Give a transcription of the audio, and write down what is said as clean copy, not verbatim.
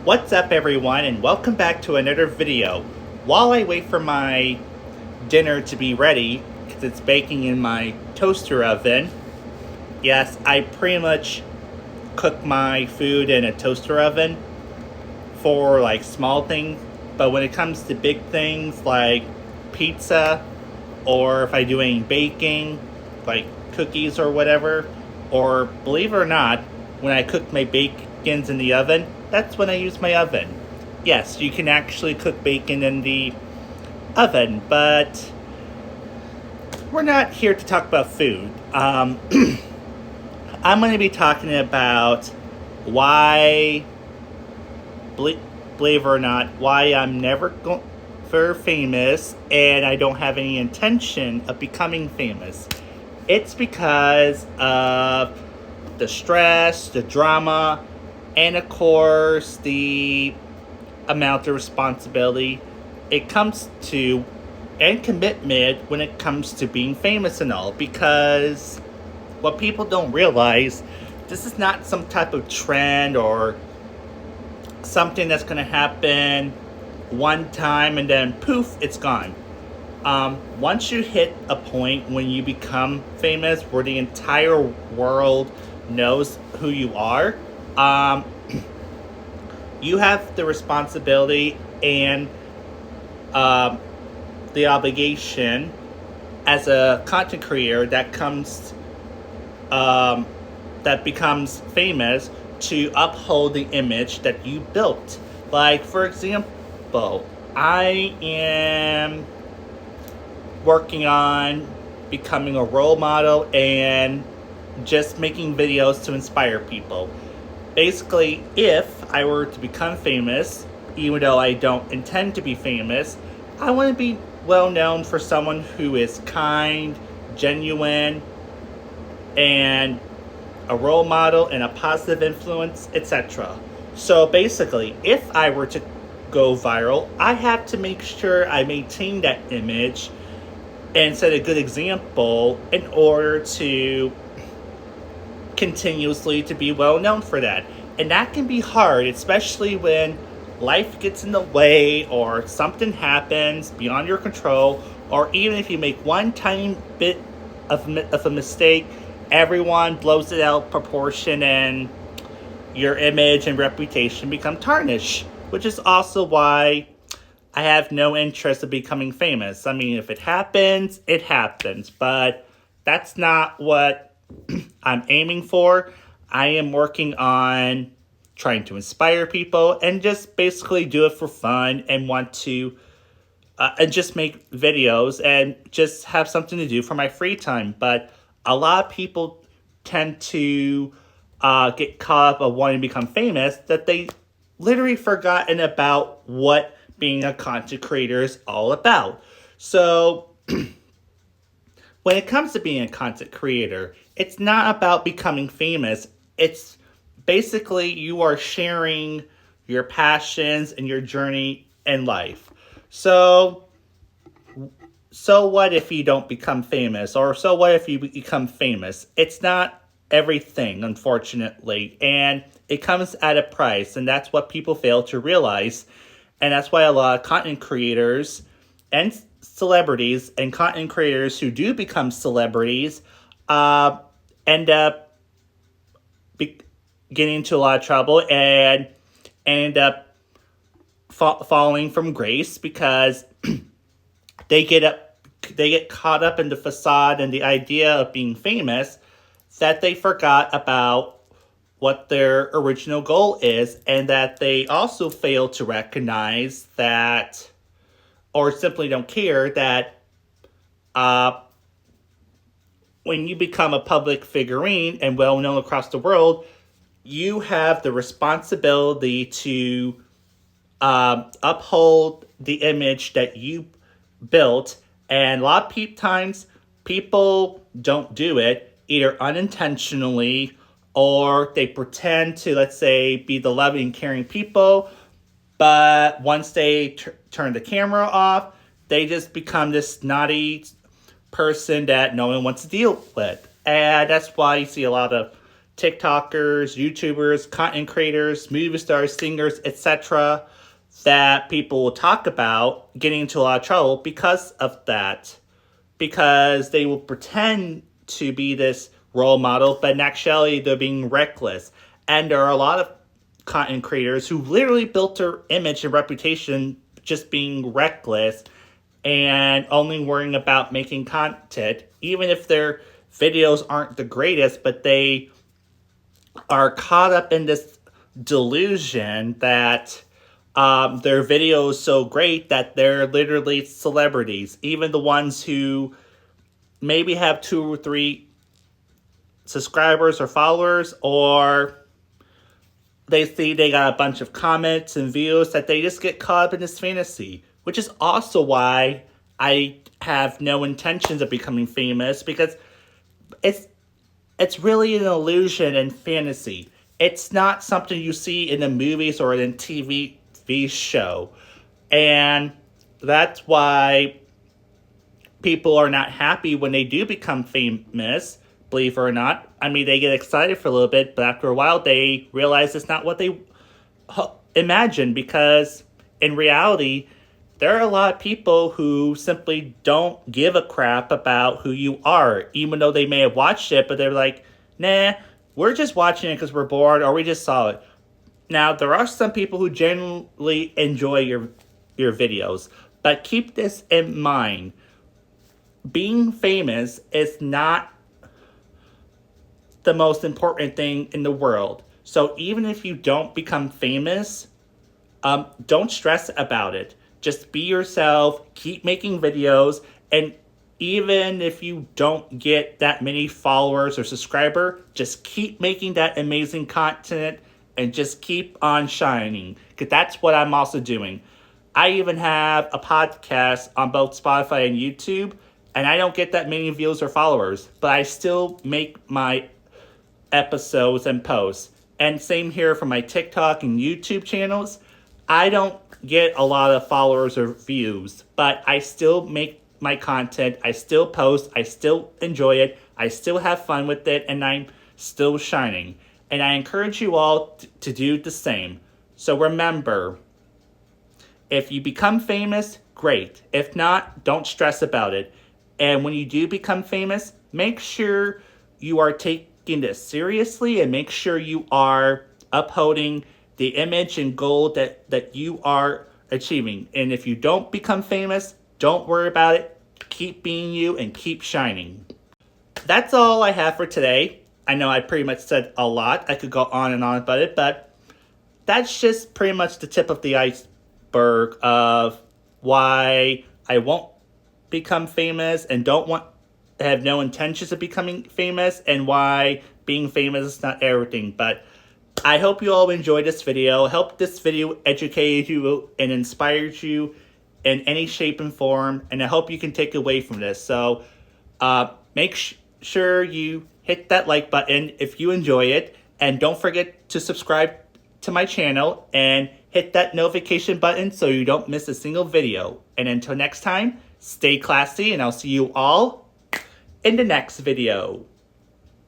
What's up everyone and welcome back to another video. While I wait for my dinner to be ready, because it's baking in my toaster oven, yes, I pretty much cook my food in a toaster oven for like small things, but when it comes to big things like pizza, or if I do any baking, like cookies or whatever, or believe it or not, when I cook my bacons in the oven, that's when I use my oven. Yes, you can actually cook bacon in the oven, but we're not here to talk about food. I'm going to be talking about why, believe it or not, why I'm never going for famous and I don't have any intention of becoming famous. It's because of the stress, the drama, and of course the amount of responsibility it comes to and commitment when it comes to being famous and all. Because what people don't realize, this is not some type of trend or something that's going to happen one time and then poof, it's gone. Once you hit a point when you become famous where the entire world knows who you are, you have the responsibility and the obligation as a content creator that becomes famous to uphold the image that you built. Like, for example, I am working on becoming a role model and just making videos to inspire people. Basically, if I were to become famous, even though I don't intend to be famous, I want to be well known for someone who is kind, genuine, and a role model and a positive influence, etc. So basically, if I were to go viral, I have to make sure I maintain that image and set a good example in order to continuously to be well known for that. And that can be hard, especially when life gets in the way or something happens beyond your control, or even if you make one tiny bit of a mistake, everyone blows it out proportion and your image and reputation become tarnished, which is also why I have no interest in becoming famous. I mean, if it happens, it happens, but that's not what I'm aiming for. I am working on trying to inspire people and just basically do it for fun and want to and just make videos and just have something to do for my free time. But a lot of people tend to get caught up of wanting to become famous that they literally forgotten about what being a content creator is all about. So when it comes to being a content creator, it's not about becoming famous. It's basically you are sharing your passions and your journey in life. So what if you don't become famous? Or so what if you become famous? It's not everything, unfortunately. And it comes at a price. And that's what people fail to realize. And that's why a lot of content creators and celebrities and content creators who do become celebrities end up getting into a lot of trouble and end up falling from grace because they get caught up in the facade and the idea of being famous that they forgot about what their original goal is, and that they also fail to recognize that, or simply don't care that when you become a public figurine and well known across the world, you have the responsibility to uphold the image that you built. And a lot of times, people don't do it, either unintentionally or they pretend to, let's say, be the loving and caring people. But once they turn the camera off, they just become this naughty person that no one wants to deal with. And that's why you see a lot of TikTokers, YouTubers, content creators, movie stars, singers, etc. that people will talk about getting into a lot of trouble because of that. Because they will pretend to be this role model, but in actuality, they're being reckless. And there are a lot of content creators who literally built their image and reputation just being reckless and only worrying about making content, even if their videos aren't the greatest, but they are caught up in this delusion that their video is so great that they're literally celebrities. Even the ones who maybe have 2 or 3 subscribers or followers, or they see they got a bunch of comments and views, that they just get caught up in this fantasy, which is also why I have no intentions of becoming famous, because it's really an illusion and fantasy. It's not something you see in the movies or in a TV show. And that's why people are not happy when they do become famous, believe it or not. I mean, they get excited for a little bit, but after a while they realize it's not what they imagined, because in reality, there are a lot of people who simply don't give a crap about who you are, even though they may have watched it, but they're like, nah, we're just watching it because we're bored, or we just saw it. Now, there are some people who genuinely enjoy your videos, but keep this in mind. Being famous is not the most important thing in the world. So even if you don't become famous, don't stress about it. Just be yourself, keep making videos, and even if you don't get that many followers or subscribers, just keep making that amazing content and just keep on shining. Because that's what I'm also doing. I even have a podcast on both Spotify and YouTube, and I don't get that many views or followers, but I still make my episodes and posts. And same here for my TikTok and YouTube channels. I don't get a lot of followers or views, but I still make my content, I still post, I still enjoy it, I still have fun with it, and I'm still shining. And I encourage you all to do the same. So remember, if you become famous, great. If not, don't stress about it. And when you do become famous, make sure you are taking this seriously, and make sure you are upholding the image and goal that you are achieving. And if you don't become famous, don't worry about it. Keep being you and keep shining. That's all I have for today. I know I pretty much said a lot. I could go on and on about it, but that's just pretty much the tip of the iceberg of why I won't become famous and have no intentions of becoming famous, and why being famous is not everything. But I hope you all enjoyed this video. I hope this video educated you and inspired you in any shape and form, and I hope you can take away from this. So make sure you hit that like button if you enjoy it, and don't forget to subscribe to my channel and hit that notification button so you don't miss a single video. And until next time, stay classy, and I'll see you all in the next video.